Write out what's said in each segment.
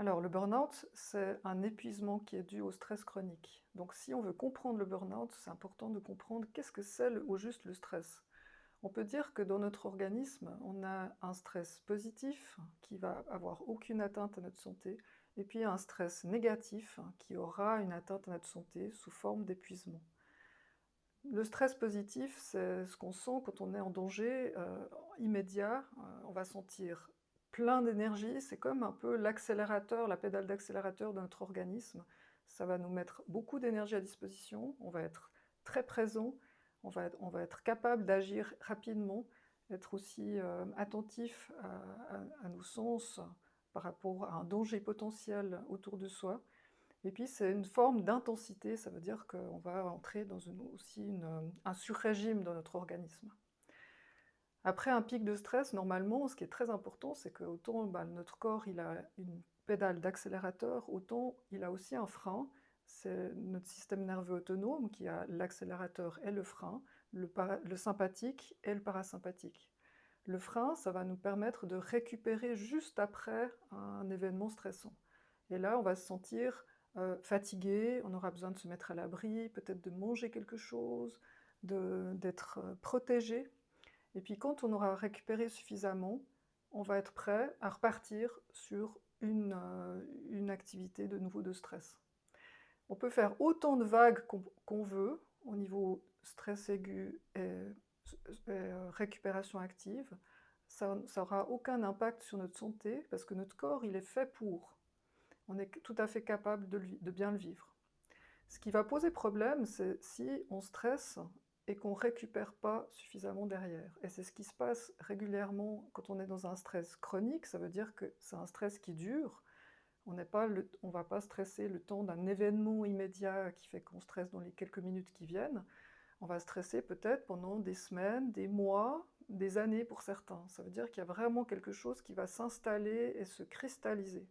Alors, le burn-out, c'est un épuisement qui est dû au stress chronique. Donc, si on veut comprendre le burn-out, c'est important de comprendre qu'est-ce que c'est au juste le stress. On peut dire que dans notre organisme, on a un stress positif qui va avoir aucune atteinte à notre santé, et puis un stress négatif qui aura une atteinte à notre santé sous forme d'épuisement. Le stress positif, c'est ce qu'on sent quand on est en danger immédiat. On va sentir plein d'énergie. C'est comme un peu l'accélérateur, la pédale d'accélérateur de notre organisme. Ça va nous mettre beaucoup d'énergie à disposition. On va être très présent. On va être capable d'agir rapidement, être aussi attentif à nos sens par rapport à un danger potentiel autour de soi. Et puis c'est une forme d'intensité, ça veut dire qu'on va entrer dans un sur-régime dans notre organisme. Après un pic de stress, normalement, ce qui est très important, c'est que autant notre corps il a une pédale d'accélérateur, autant il a aussi un frein. C'est notre système nerveux autonome qui a l'accélérateur et le frein, le sympathique et le parasympathique. Le frein, ça va nous permettre de récupérer juste après un événement stressant. Et là, on va se sentir fatigué, on aura besoin de se mettre à l'abri, peut-être de manger quelque chose, d'être protégé. Et puis quand on aura récupéré suffisamment, on va être prêt à repartir sur une activité de nouveau de stress. On peut faire autant de vagues qu'on veut au niveau stress aigu et récupération active. Ça n'aura aucun impact sur notre santé parce que notre corps, il est fait pour. On est tout à fait capable de bien le vivre. Ce qui va poser problème, c'est si on stresse et qu'on ne récupère pas suffisamment derrière. Et c'est ce qui se passe régulièrement quand on est dans un stress chronique, ça veut dire que c'est un stress qui dure. On ne va pas stresser le temps d'un événement immédiat qui fait qu'on stresse dans les quelques minutes qui viennent. On va stresser peut-être pendant des semaines, des mois, des années pour certains. Ça veut dire qu'il y a vraiment quelque chose qui va s'installer et se cristalliser.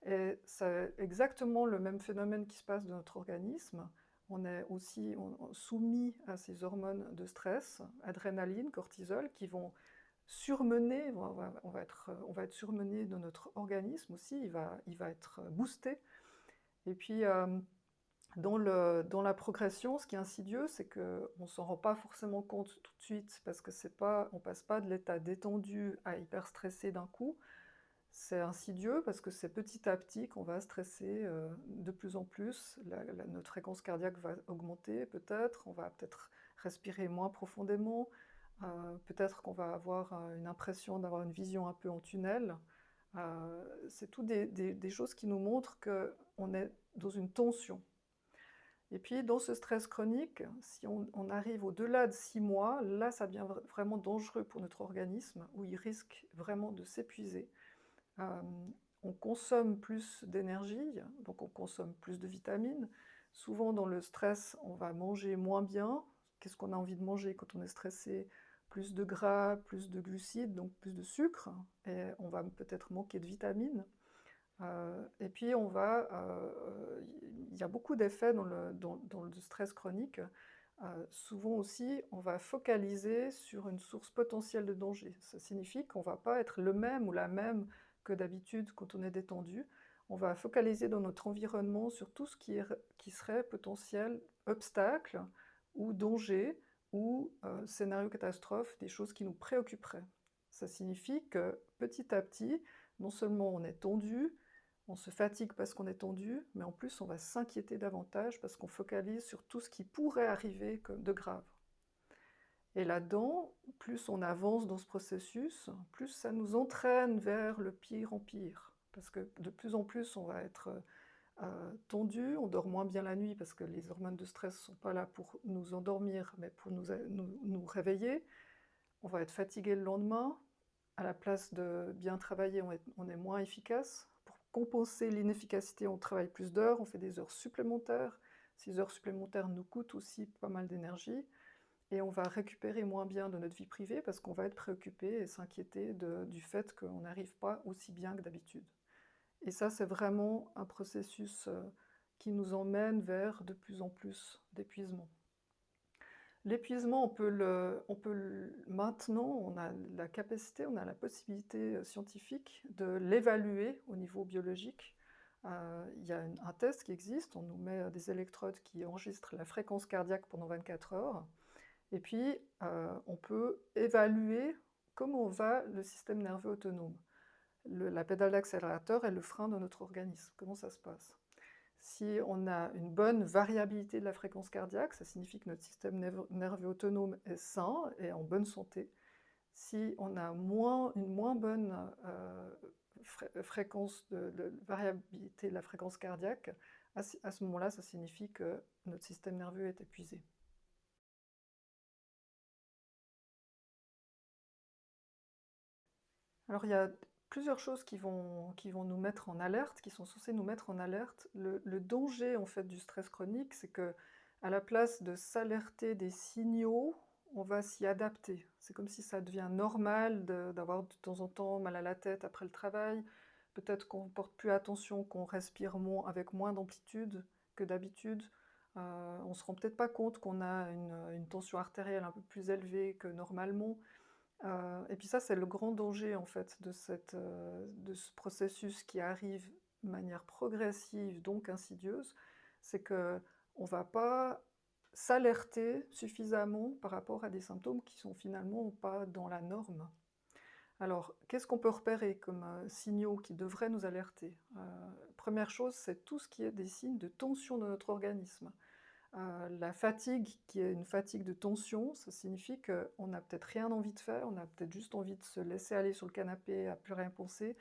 Et c'est exactement le même phénomène qui se passe dans notre organisme. On est aussi soumis à ces hormones de stress, adrénaline, cortisol, qui vont surmener, on va être surmené dans notre organisme aussi, il va être boosté. Et puis, dans la progression, ce qui est insidieux, c'est qu'on ne s'en rend pas forcément compte tout de suite, parce que on ne passe pas de l'état détendu à hyper stressé d'un coup. C'est insidieux parce que c'est petit à petit qu'on va stresser de plus en plus. Notre fréquence cardiaque va augmenter peut-être, on va peut-être respirer moins profondément, peut-être qu'on va avoir une impression d'avoir une vision un peu en tunnel. C'est tout des choses qui nous montrent qu'on est dans une tension. Et puis dans ce stress chronique, si on arrive au-delà de 6 mois, là ça devient vraiment dangereux pour notre organisme, où il risque vraiment de s'épuiser. Euh, on consomme plus d'énergie, donc on consomme plus de vitamines. Souvent dans le stress, on va manger moins bien. Qu'est-ce qu'on a envie de manger quand on est stressé? Plus de gras, plus de glucides, donc plus de sucre, et on va peut-être manquer de vitamines. Et puis il y a beaucoup d'effets dans le stress chronique. Souvent aussi, on va focaliser sur une source potentielle de danger. Ça signifie qu'on ne va pas être le même ou la même que d'habitude quand on est détendu. On va focaliser dans notre environnement sur tout ce qui serait potentiel obstacle ou danger ou scénario catastrophe, des choses qui nous préoccuperaient. Ça signifie que petit à petit, non seulement on est tendu, on se fatigue parce qu'on est tendu, mais en plus on va s'inquiéter davantage parce qu'on focalise sur tout ce qui pourrait arriver de grave. Et là-dedans, plus on avance dans ce processus, plus ça nous entraîne vers le pire en pire. Parce que de plus en plus on va être tendu, on dort moins bien la nuit parce que les hormones de stress ne sont pas là pour nous endormir, mais pour nous réveiller. On va être fatigué le lendemain. À la place de bien travailler, on est moins efficace. Pour compenser l'inefficacité, on travaille plus d'heures, on fait des heures supplémentaires. Ces heures supplémentaires nous coûtent aussi pas mal d'énergie. Et on va récupérer moins bien de notre vie privée parce qu'on va être préoccupé et s'inquiéter du fait qu'on n'arrive pas aussi bien que d'habitude. Et ça, c'est vraiment un processus qui nous emmène vers de plus en plus d'épuisement. L'épuisement, maintenant, on a la capacité, on a la possibilité scientifique de l'évaluer au niveau biologique. Il y a un test qui existe, on nous met des électrodes qui enregistrent la fréquence cardiaque pendant 24 heures, et puis on peut évaluer comment va le système nerveux autonome. La pédale d'accélérateur est le frein de notre organisme, comment ça se passe. Si on a une bonne variabilité de la fréquence cardiaque, ça signifie que notre système nerveux autonome est sain et en bonne santé. Si on a une moins bonne fréquence de variabilité de la fréquence cardiaque, à ce moment-là, ça signifie que notre système nerveux est épuisé. Alors il y a plusieurs choses qui vont nous mettre en alerte, qui sont censées nous mettre en alerte. Le danger en fait du stress chronique, c'est que à la place de s'alerter des signaux, on va s'y adapter. C'est comme si ça devient normal d'avoir de temps en temps mal à la tête après le travail. Peut-être qu'on porte plus attention, qu'on respire avec moins d'amplitude que d'habitude. On se rend peut-être pas compte qu'on a une tension artérielle un peu plus élevée que normalement. Et puis ça, c'est le grand danger en fait de ce processus qui arrive de manière progressive, donc insidieuse, c'est qu'on ne va pas s'alerter suffisamment par rapport à des symptômes qui sont finalement pas dans la norme. Alors, qu'est-ce qu'on peut repérer comme signaux qui devraient nous alerter? Première chose, c'est tout ce qui est des signes de tension de notre organisme. La fatigue, qui est une fatigue de tension, ça signifie qu'on n'a peut-être rien envie de faire, on a peut-être juste envie de se laisser aller sur le canapé, à plus rien penser,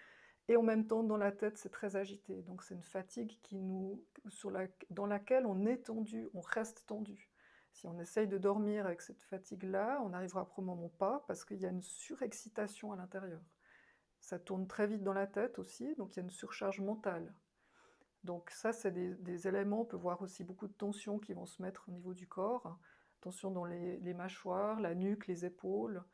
et en même temps, dans la tête, c'est très agité. Donc c'est une fatigue dans laquelle on est tendu, on reste tendu. Si on essaye de dormir avec cette fatigue-là, on n'arrivera probablement pas, parce qu'il y a une surexcitation à l'intérieur. Ça tourne très vite dans la tête aussi, donc il y a une surcharge mentale. Donc ça, c'est des éléments. On peut voir aussi beaucoup de tensions qui vont se mettre au niveau du corps. Tension dans les mâchoires, la nuque, les épaules.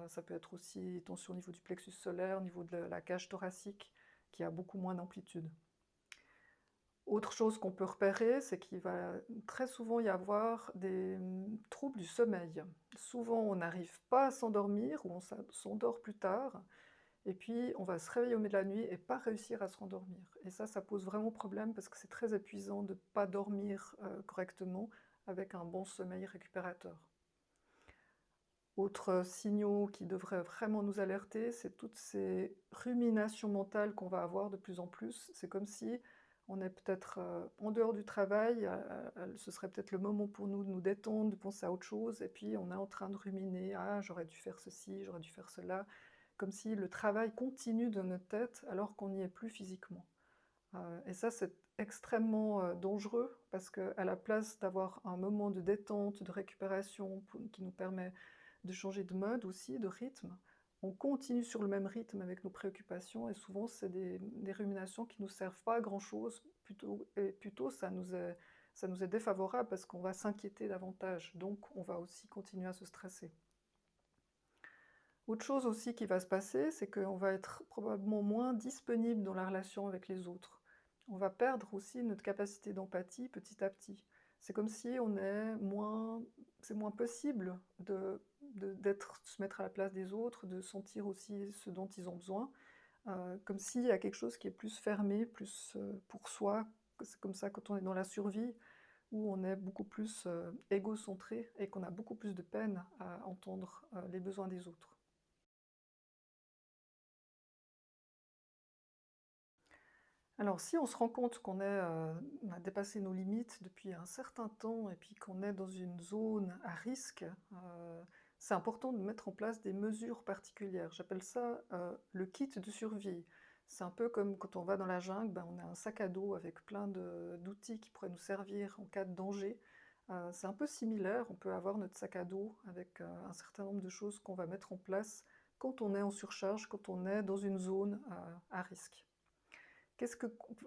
Ça peut être aussi tension au niveau du plexus solaire, au niveau de la cage thoracique, qui a beaucoup moins d'amplitude. Autre chose qu'on peut repérer, c'est qu'il va très souvent y avoir des troubles du sommeil. Souvent, on n'arrive pas à s'endormir ou on s'endort plus tard. Et puis, on va se réveiller au milieu de la nuit et pas réussir à se rendormir. Et ça pose vraiment problème parce que c'est très épuisant de ne pas dormir correctement avec un bon sommeil récupérateur. Autres signaux qui devraient vraiment nous alerter, c'est toutes ces ruminations mentales qu'on va avoir de plus en plus. C'est comme si on est peut-être en dehors du travail, ce serait peut-être le moment pour nous de nous détendre, de penser à autre chose, et puis on est en train de ruminer, ah j'aurais dû faire ceci, j'aurais dû faire cela, comme si le travail continue dans notre tête alors qu'on n'y est plus physiquement. Et ça, c'est extrêmement dangereux parce qu'à la place d'avoir un moment de détente, de récupération qui nous permet de changer de mode aussi, de rythme, on continue sur le même rythme avec nos préoccupations et souvent c'est des ruminations qui ne nous servent pas à grand chose, plutôt ça nous est défavorable parce qu'on va s'inquiéter davantage, donc on va aussi continuer à se stresser. Autre chose aussi qui va se passer, c'est qu'on va être probablement moins disponible dans la relation avec les autres. On va perdre aussi notre capacité d'empathie petit à petit. C'est comme si c'est moins possible se mettre à la place des autres, de sentir aussi ce dont ils ont besoin, comme s'il y a quelque chose qui est plus fermé, plus pour soi. C'est comme ça quand on est dans la survie, où on est beaucoup plus égocentré et qu'on a beaucoup plus de peine à entendre les besoins des autres. Alors, si on se rend compte on a dépassé nos limites depuis un certain temps et puis qu'on est dans une zone à risque, c'est important de mettre en place des mesures particulières. J'appelle ça le kit de survie. C'est un peu comme quand on va dans la jungle, ben, on a un sac à dos avec plein d'outils qui pourraient nous servir en cas de danger. C'est un peu similaire, on peut avoir notre sac à dos avec un certain nombre de choses qu'on va mettre en place quand on est en surcharge, quand on est dans une zone à risque.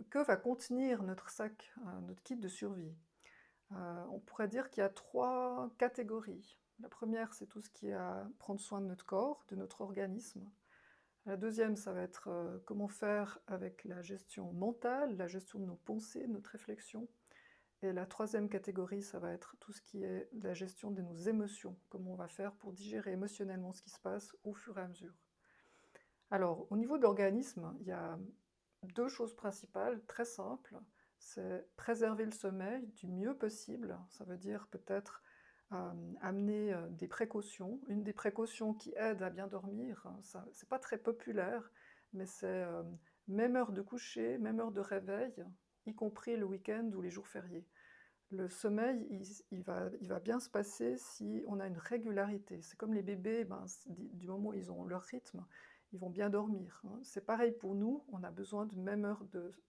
Que va contenir notre sac, notre kit de survie? On pourrait dire qu'il y a 3 catégories. La première, c'est tout ce qui est à prendre soin de notre corps, de notre organisme. La deuxième, ça va être comment faire avec la gestion mentale, la gestion de nos pensées, de notre réflexion. Et la troisième catégorie, ça va être tout ce qui est la gestion de nos émotions, comment on va faire pour digérer émotionnellement ce qui se passe au fur et à mesure. Alors, au niveau de l'organisme, il y a deux choses principales, très simples. C'est préserver le sommeil du mieux possible. Ça veut dire peut-être amener des précautions. Une des précautions qui aide à bien dormir, ça, c'est pas très populaire, mais c'est même heure de coucher, même heure de réveil, y compris le week-end ou les jours fériés. Le sommeil, il va bien se passer si on a une régularité. C'est comme les bébés, ben, du moment où ils ont leur rythme, ils vont bien dormir, hein. C'est pareil pour nous, on a besoin de même heure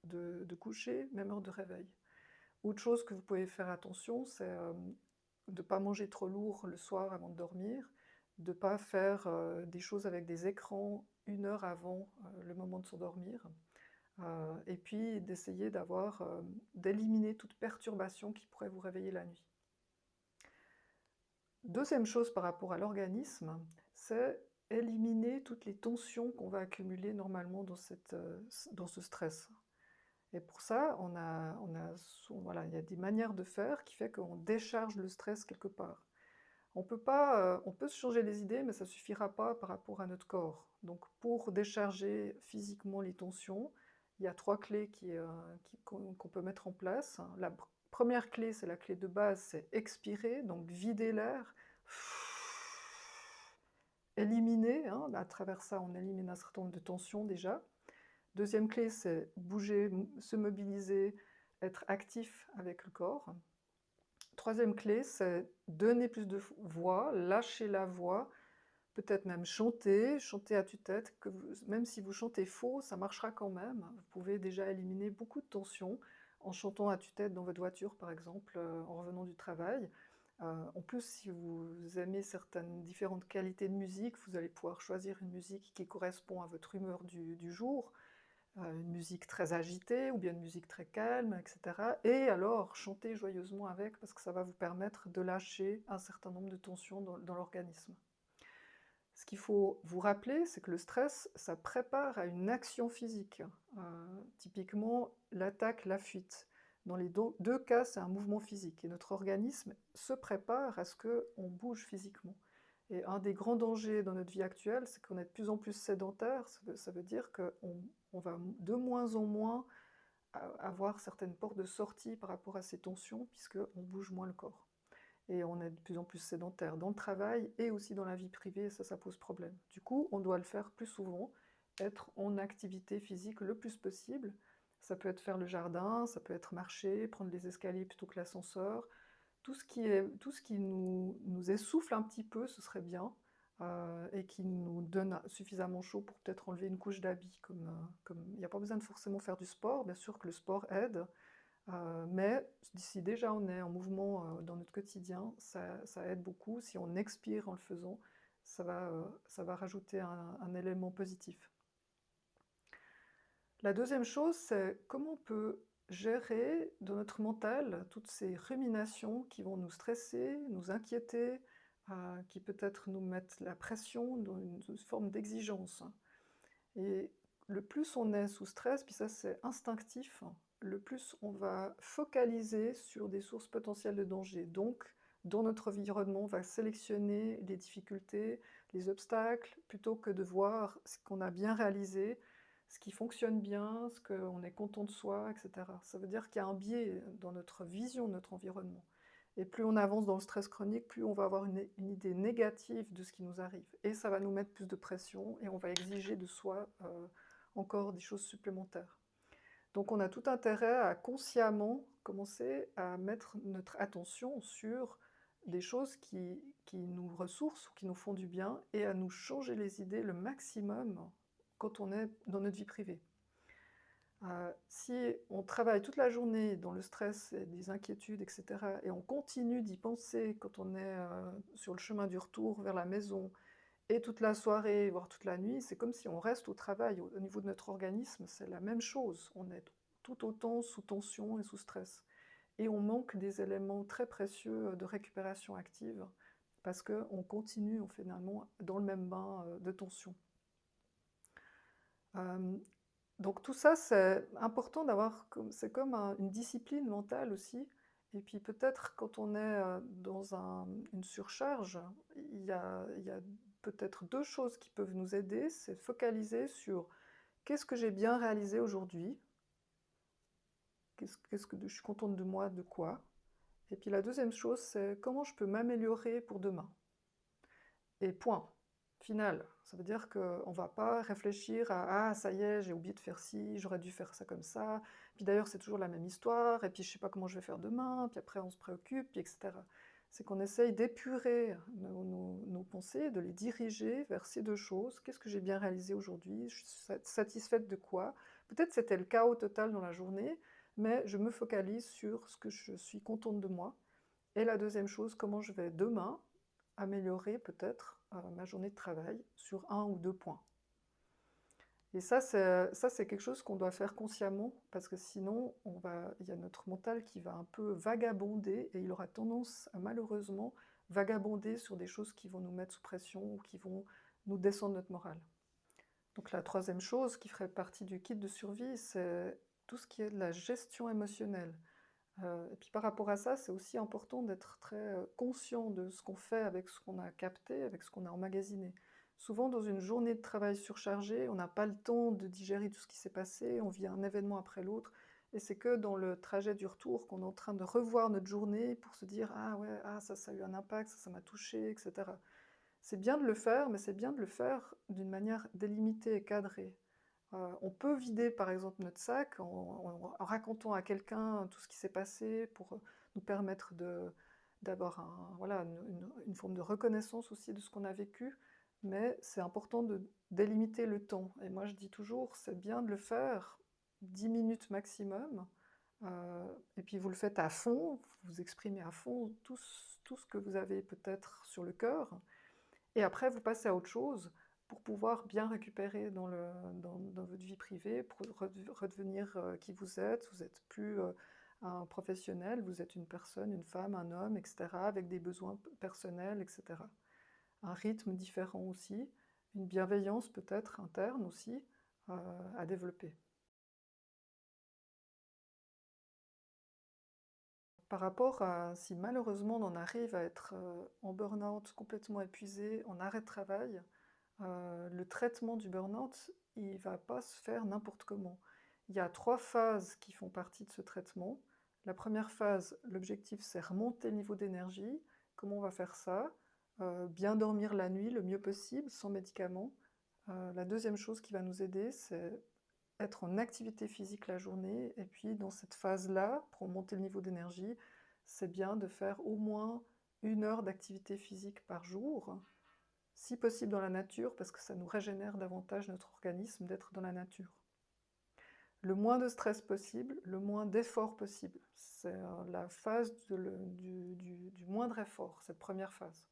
de coucher, même heure de réveil. Autre chose que vous pouvez faire attention, c'est de ne pas manger trop lourd le soir avant de dormir, de ne pas faire des choses avec des écrans 1 heure avant le moment de s'endormir. Et puis d'essayer d'éliminer toute perturbation qui pourrait vous réveiller la nuit. Deuxième chose par rapport à l'organisme, c'est éliminer toutes les tensions qu'on va accumuler normalement dans ce stress. Et pour ça, voilà, il y a des manières de faire qui fait qu'on décharge le stress quelque part. On peut se changer les idées, mais ça ne suffira pas par rapport à notre corps. Donc pour décharger physiquement les tensions, il y a 3 clés qu'on peut mettre en place. La première clé, c'est la clé de base, c'est expirer, donc vider l'air, éliminer, hein, à travers ça, on élimine un certain nombre de tensions déjà. Deuxième clé, c'est bouger, se mobiliser, être actif avec le corps. Troisième clé, c'est donner plus de voix, lâcher la voix, peut-être même chanter, chanter à tue-tête, même si vous chantez faux, ça marchera quand même. Vous pouvez déjà éliminer beaucoup de tensions en chantant à tue-tête dans votre voiture, par exemple, en revenant du travail. En plus, si vous aimez certaines différentes qualités de musique, vous allez pouvoir choisir une musique qui correspond à votre humeur du jour, une musique très agitée ou bien une musique très calme, etc. Et alors, chantez joyeusement avec, parce que ça va vous permettre de lâcher un certain nombre de tensions dans l'organisme. Ce qu'il faut vous rappeler, c'est que le stress, ça prépare à une action physique. Typiquement, l'attaque, la fuite. Dans les deux cas, c'est un mouvement physique. Et notre organisme se prépare à ce qu'on bouge physiquement. Et un des grands dangers dans notre vie actuelle, c'est qu'on est de plus en plus sédentaire. Ça veut dire qu'on va de moins en moins avoir certaines portes de sortie par rapport à ces tensions, puisqu'on bouge moins le corps. Et on est de plus en plus sédentaire dans le travail et aussi dans la vie privée, et ça pose problème. Du coup, on doit le faire plus souvent, être en activité physique le plus possible. Ça peut être faire le jardin, ça peut être marcher, prendre les escaliers plutôt que l'ascenseur. Tout ce qui nous essouffle un petit peu, ce serait bien, et qui nous donne suffisamment chaud pour peut-être enlever une couche d'habits. Il n'y a pas besoin de forcément faire du sport, bien sûr que le sport aide, mais si déjà on est en mouvement dans notre quotidien, ça aide beaucoup. Si on expire en le faisant, ça va rajouter un élément positif. La deuxième chose, c'est comment on peut gérer dans notre mental toutes ces ruminations qui vont nous stresser, nous inquiéter, qui peut-être nous mettent la pression dans une forme d'exigence. Et le plus on est sous stress, puis ça c'est instinctif, le plus on va focaliser sur des sources potentielles de danger. Donc, dans notre environnement, on va sélectionner les difficultés, les obstacles, plutôt que de voir ce qu'on a bien réalisé, ce qui fonctionne bien, ce qu'on est content de soi, etc. Ça veut dire qu'il y a un biais dans notre vision de notre environnement. Et plus on avance dans le stress chronique, plus on va avoir une idée négative de ce qui nous arrive. Et ça va nous mettre plus de pression et on va exiger de soi encore des choses supplémentaires. Donc on a tout intérêt à consciemment commencer à mettre notre attention sur des choses qui nous ressourcent ou qui nous font du bien et à nous changer les idées le maximum quand on est dans notre vie privée. Si on travaille toute la journée dans le stress et des inquiétudes, etc., et on continue d'y penser quand on est sur le chemin du retour vers la maison, et toute la soirée, voire toute la nuit, c'est comme si on reste au travail. Au niveau de notre organisme, c'est la même chose. On est tout autant sous tension et sous stress. Et on manque des éléments très précieux de récupération active, parce qu'on continue finalement dans le même bain de tension. Donc tout ça, c'est important d'avoir, c'est comme une discipline mentale aussi, Et puis peut-être quand on est dans une surcharge, il y a peut-être deux choses qui peuvent nous aider, c'est de focaliser sur qu'est-ce que j'ai bien réalisé aujourd'hui, qu'est-ce que je suis contente de moi, de quoi. Et puis la deuxième chose, c'est comment je peux m'améliorer pour demain. Et point. Final. Ça veut dire qu'on ne va pas réfléchir à «Ah, ça y est, j'ai oublié de faire ci, j'aurais dû faire ça comme ça. Puis d'ailleurs, c'est toujours la même histoire, et puis je ne sais pas comment je vais faire demain, puis après on se préoccupe, puis etc.» C'est qu'on essaye d'épurer nos pensées, de les diriger vers ces deux choses. Qu'est-ce que j'ai bien réalisé aujourd'hui? Je suis satisfaite de quoi? Peut-être c'était le chaos total dans la journée, mais je me focalise sur ce que je suis contente de moi. Et la deuxième chose, comment je vais demain améliorer peut-être ma journée de travail sur un ou deux points. Et ça, c'est quelque chose qu'on doit faire consciemment, parce que sinon, il y a notre mental qui va un peu vagabonder, et il aura tendance à malheureusement vagabonder sur des choses qui vont nous mettre sous pression ou qui vont nous descendre notre morale. Donc la troisième chose qui ferait partie du kit de survie, c'est tout ce qui est de la gestion émotionnelle. Et puis par rapport à ça, c'est aussi important d'être très conscient de ce qu'on fait avec ce qu'on a capté, avec ce qu'on a emmagasiné. Souvent, dans une journée de travail surchargée, on n'a pas le temps de digérer tout ce qui s'est passé, on vit un événement après l'autre, et c'est que dans le trajet du retour qu'on est en train de revoir notre journée pour se dire «Ah ouais, ah, ça a eu un impact, ça m'a touché, etc.» C'est bien de le faire, mais c'est bien de le faire d'une manière délimitée et cadrée. On peut vider par exemple notre sac en racontant à quelqu'un tout ce qui s'est passé pour nous permettre d'avoir voilà, une forme de reconnaissance aussi de ce qu'on a vécu, mais c'est important de délimiter le temps. Et moi je dis toujours, c'est bien de le faire 10 minutes maximum, et puis vous le faites à fond, vous exprimez à fond tout ce que vous avez peut-être sur le cœur, et après, vous passez à autre chose pour pouvoir bien récupérer dans votre vie privée, pour redevenir qui vous êtes. Vous n'êtes plus un professionnel, vous êtes une personne, une femme, un homme, etc., avec des besoins personnels, etc. Un rythme différent aussi, une bienveillance peut-être interne aussi à développer. Par rapport à si malheureusement on en arrive à être en burn-out, complètement épuisé, en arrêt de travail, le traitement du burn-out, il ne va pas se faire n'importe comment. Il y a 3 phases qui font partie de ce traitement. La première phase, l'objectif, c'est remonter le niveau d'énergie. Comment on va faire ça? Bien dormir la nuit le mieux possible, sans médicaments. La deuxième chose qui va nous aider, c'est être en activité physique la journée. Et puis, dans cette phase-là, pour monter le niveau d'énergie, c'est bien de faire au moins 1 heure d'activité physique par jour, si possible dans la nature, parce que ça nous régénère davantage notre organisme d'être dans la nature. Le moins de stress possible, le moins d'effort possible. C'est la phase du moindre effort, cette première phase.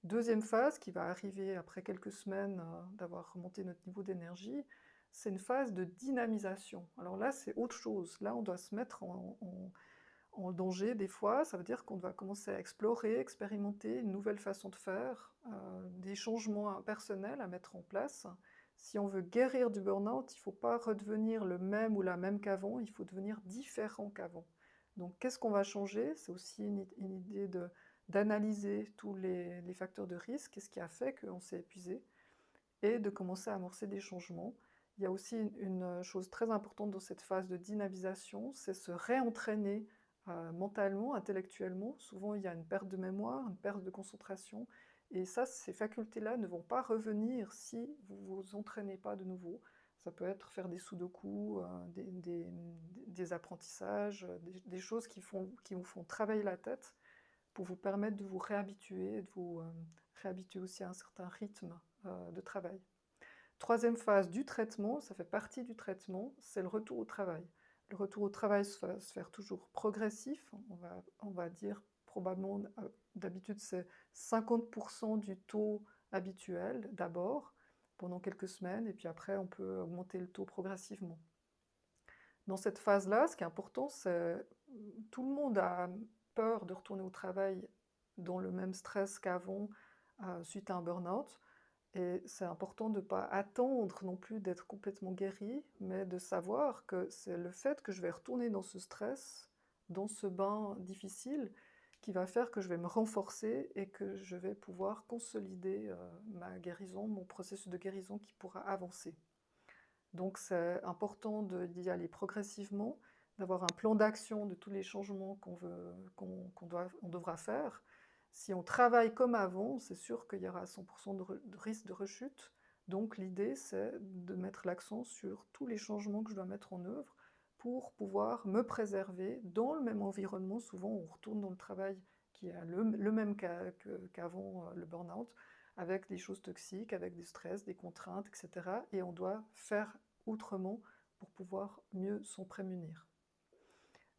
Deuxième phase, qui va arriver après quelques semaines d'avoir remonté notre niveau d'énergie, c'est une phase de dynamisation. Alors là, c'est autre chose. Là, on doit se mettre en danger des fois. Ça veut dire qu'on va commencer à explorer, expérimenter une nouvelle façon de faire, des changements personnels à mettre en place. Si on veut guérir du burn-out, il ne faut pas redevenir le même ou la même qu'avant, il faut devenir différent qu'avant. Donc qu'est-ce qu'on va changer? C'est aussi une idée d'analyser tous les facteurs de risque, qu'est-ce qui a fait qu'on s'est épuisé, et de commencer à amorcer des changements. Il y a aussi une chose très importante dans cette phase de dynamisation, c'est se réentraîner mentalement, intellectuellement. Souvent, il y a une perte de mémoire, une perte de concentration, et ça, ces facultés-là ne vont pas revenir si vous ne vous entraînez pas de nouveau. Ça peut être faire des sudoku, des apprentissages, des choses qui vous font travailler la tête pour vous permettre de vous réhabituer, de vous réhabituer aussi à un certain rythme de travail. Troisième phase du traitement, ça fait partie du traitement, c'est le retour au travail. Le retour au travail va se faire toujours progressif, on va dire probablement, d'habitude c'est 50% du taux habituel d'abord, pendant quelques semaines, et puis après on peut augmenter le taux progressivement. Dans cette phase-là, ce qui est important, c'est tout le monde a peur de retourner au travail dans le même stress qu'avant suite à un burn-out. Et c'est important de ne pas attendre non plus d'être complètement guéri, mais de savoir que c'est le fait que je vais retourner dans ce stress dans ce bain difficile qui va faire que je vais me renforcer et que je vais pouvoir consolider ma guérison, mon processus de guérison qui pourra avancer. Donc c'est important d'y aller progressivement, d'avoir un plan d'action de tous les changements qu'on devra faire. Si on travaille comme avant, c'est sûr qu'il y aura 100% de risque de rechute. Donc l'idée, c'est de mettre l'accent sur tous les changements que je dois mettre en œuvre pour pouvoir me préserver dans le même environnement. Souvent, on retourne dans le travail qui est le même qu'avant le burn-out, avec des choses toxiques, avec des stress, des contraintes, etc. Et on doit faire autrement pour pouvoir mieux s'en prémunir.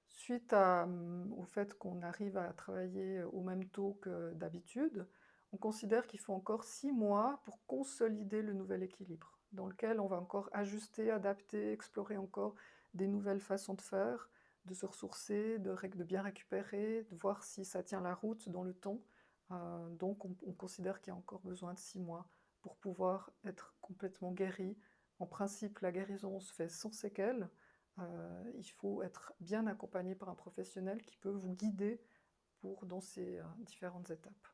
Suite au fait qu'on arrive à travailler au même taux que d'habitude, on considère qu'il faut encore 6 mois pour consolider le nouvel équilibre, dans lequel on va encore ajuster, adapter, explorer encore des nouvelles façons de faire, de se ressourcer, de bien récupérer, de voir si ça tient la route dans le temps. Donc on considère qu'il y a encore besoin de 6 mois pour pouvoir être complètement guéri. En principe, la guérison se fait sans séquelles. Il faut être bien accompagné par un professionnel qui peut vous guider dans ces différentes étapes.